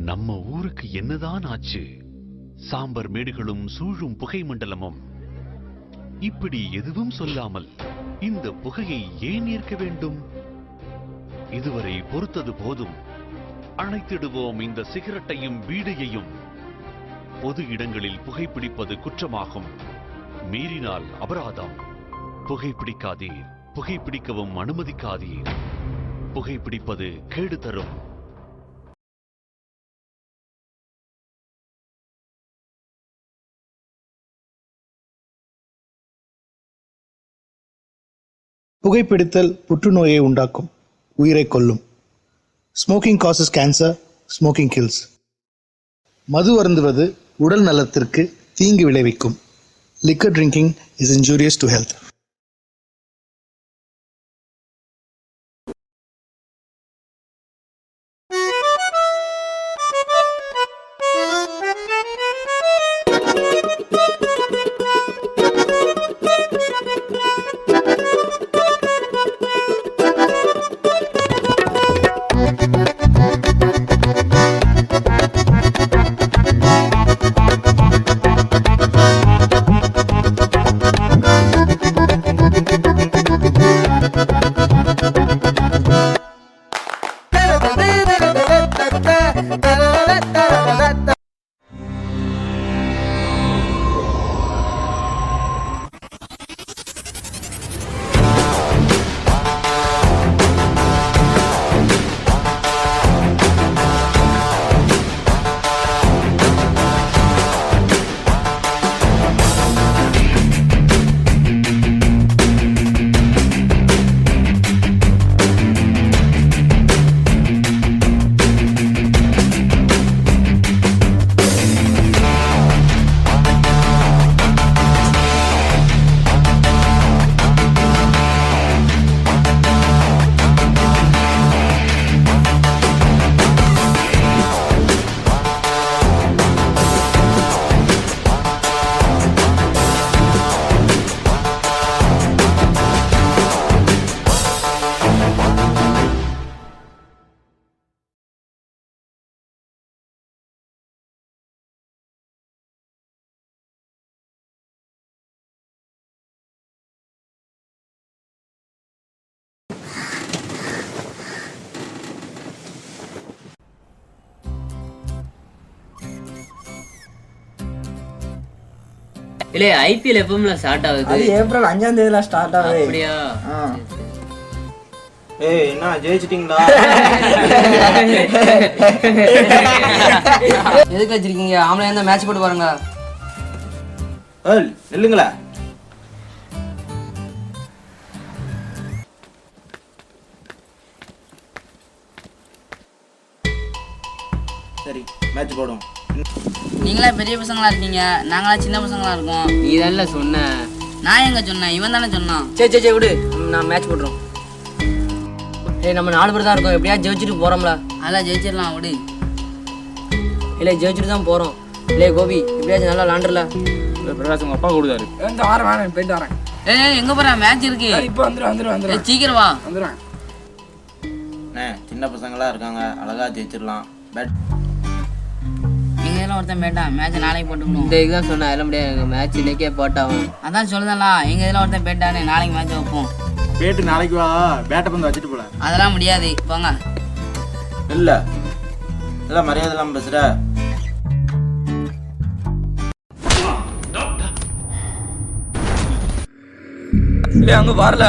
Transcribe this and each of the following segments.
நம்ம ஊருக்கு என்னதான் ஆச்சு? சாம்பர் மேடுகளும் சூழும் புகை மண்டலமும். இப்படி எதுவும் சொல்லாமல் இந்த புகையை ஏன் ஏற்க வேண்டும்? இதுவரை பொறுத்தது போதும். அணைத்திடுவோம் இந்த சிகரெட்டையும் பீடியையும். பொது இடங்களில் புகைப்பிடிப்பது குற்றமாகும். மீறினால் அபராதம். புகைப்பிடிக்காதீர், புகைப்பிடிக்கவும் அனுமதிக்காதீர். புகைப்பிடிப்பது கேடு தரும். புகைப்பிடித்தல் புற்றுநோயை உண்டாக்கும், உயிரை கொல்லும். Smoking causes cancer, smoking kills. மது அருந்துவது உடல் நலத்திற்கு தீங்கு விளைவிக்கும். Liquor drinking is injurious to health. இல்ல ஐபிஎல் எப்பவுமே ஸ்டார்ட் ஆகுது. அது ஏப்ரல் 5ஆம் தேதியில ஸ்டார்ட் ஆகுது. அப்படியா? ஏய் என்ன ஜெயிச்சிட்டீங்களா? எதுக்கு வச்சிருக்கீங்க? ஆம்பளை இருந்தா மேட்ச் போட்டு பாருங்க. ஏய் நில்லுங்களா. சரி மேட்ச் போடுவோம். நீங்களா பெரிய பசங்களா இருக்கீங்க, நாங்களா சின்ன பசங்களா இருக்கோம். நீ தானே சொன்ன. நான் எங்க சொன்னேன்? இவன் தானே சொன்னான். சரி விடு, நான் மேட்ச் போடுறோம். ஏய் நம்ம 4 பேர் தான் இருக்கோம். எப்படியா ஜெயிச்சுட்டு போறோம்ல? அதெல்லாம் ஜெயிச்சிடலாம் விடு. இல்ல ஜெயிச்சுட்டு தான் போறோம். இல்ல கோபி எப்படியாச்சும் நல்லா விளாண்டுல. பிரகாஷ் உங்க அப்பா கொடுத்தாரு. இந்த வாரம் வாங்க போயிட்டு வரேன். ஏய் எங்க போற? மேட்ச் இருக்கு. இப்போ வந்துரு சீக்கிரம் வா. வந்துறேன். சின்ன பசங்களா இருக்காங்க, அழகா ஜெயிச்சிடலாம். எங்க இதெல்லாம் ஒருத்தன் பேட்டான். மேட்ச் நாளைக்கு போட்டுக்கணும். இந்த இதுதான் சொன்னேன். எல்லாம் முடியாது, மேட்ச் இன்னைக்கே போட்டாவும். அதான் சொல்லுதா, எங்க இதெல்லாம் ஒருத்தன் பேட்டானே. நாளைக்கு மேட்ச் வைப்போம். பேட்டு நாளைக்கு வா, பேட்டை பந்து வச்சுட்டு போல. அதெல்லாம் முடியாது, போங்க. இல்ல இல்ல மரியாதை இல்லாம பேசுற. இல்ல அங்க வரல.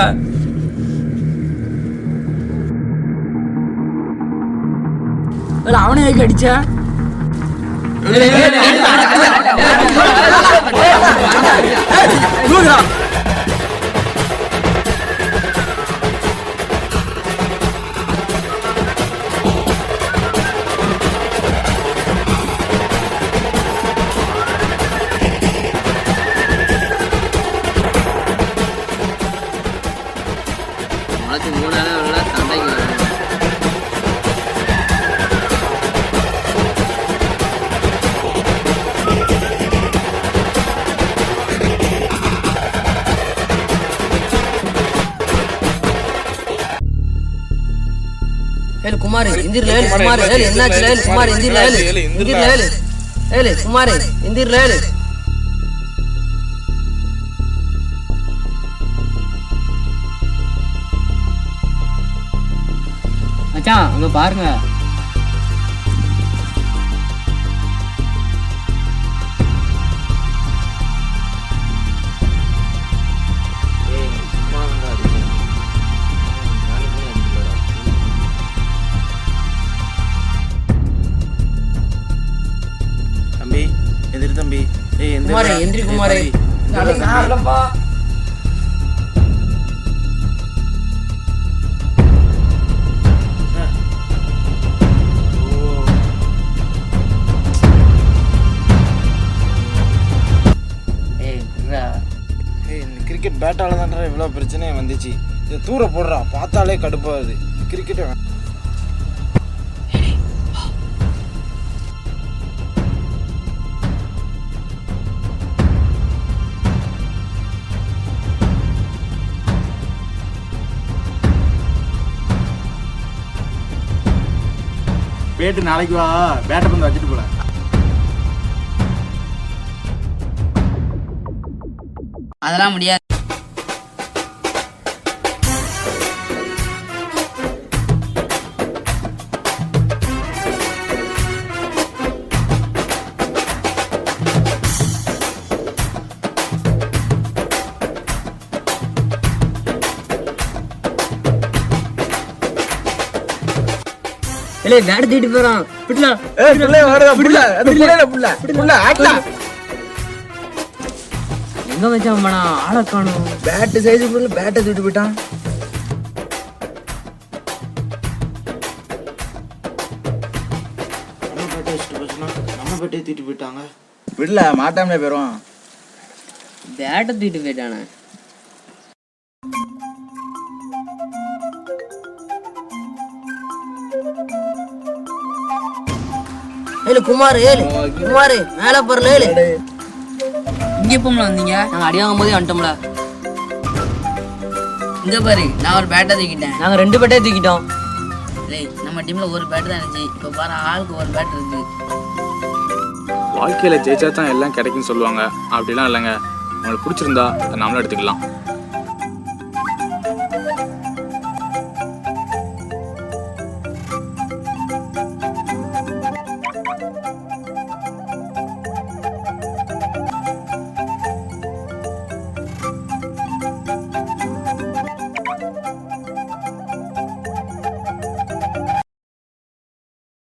அவனே அடிச்சா ஏழு குமார் எந்திரில ஏழு குமார் ஏழு என்னாச்சு ஏழு குமார் எந்திரில ஏழு எந்திரில ஏழு ஏழு குமார் எந்திரில ஏழு. மச்சான் அங்க பாருங்க. தம்பி எந்திரி தம்பி. குமாரே எந்திரி குமாரே. இந்த கிரிக்கெட் பேட்டால தான்டா இவ்வளோ பிரச்சனை வந்துச்சு. இதை தூர போடுறா, பார்த்தாலே கடுப்பாகுது. கிரிக்கெட்டை பேட்டு நாளைக்கு வா, பேட்டை பந்து வச்சுட்டு போல. அதெல்லாம் முடியாது. ஏலே பேட் தூக்கிட்டு போறான். பிட்லா எங்க மச்சான் போனா ஆளை காணோம். பேட்டு சைஸ் பேட்டை தூக்கிட்டு போயிட்டான். நம்ம பேட்டையை தூக்கிட்டு போயிட்டாங்க. விடல மாட்டாமலே போயிடும். பேட்டை தூக்கிட்டு போயிட்டானே. ஏழு குமார் ஏழு குமார் மேல போறல ஏழு. இங்க எப்போம்ல வந்தீங்க? நாங்க அடி வாங்கும் போதே வந்துட்டோம்ல. இங்க பாரு, நான் ஒரு பேட்டை தூக்கிட்டேன். நாங்க 2 பேட்டே தூக்கிட்டோம். டேய், நம்ம டீம்ல ஒரு பேட் தான் இருந்துச்சு. இப்போ பாரு, ஆளுக்கு ஒரு பேட் இருக்கு. வாழ்க்கையில ஜெயிச்சா தான் எல்லாம் கிடைக்குன்னு சொல்லுவாங்க. அப்படிலாம் இல்லைங்க. நம்மளுக்கு பிடிச்சிருந்தா அதை நம்மளும் எடுத்துக்கலாம்.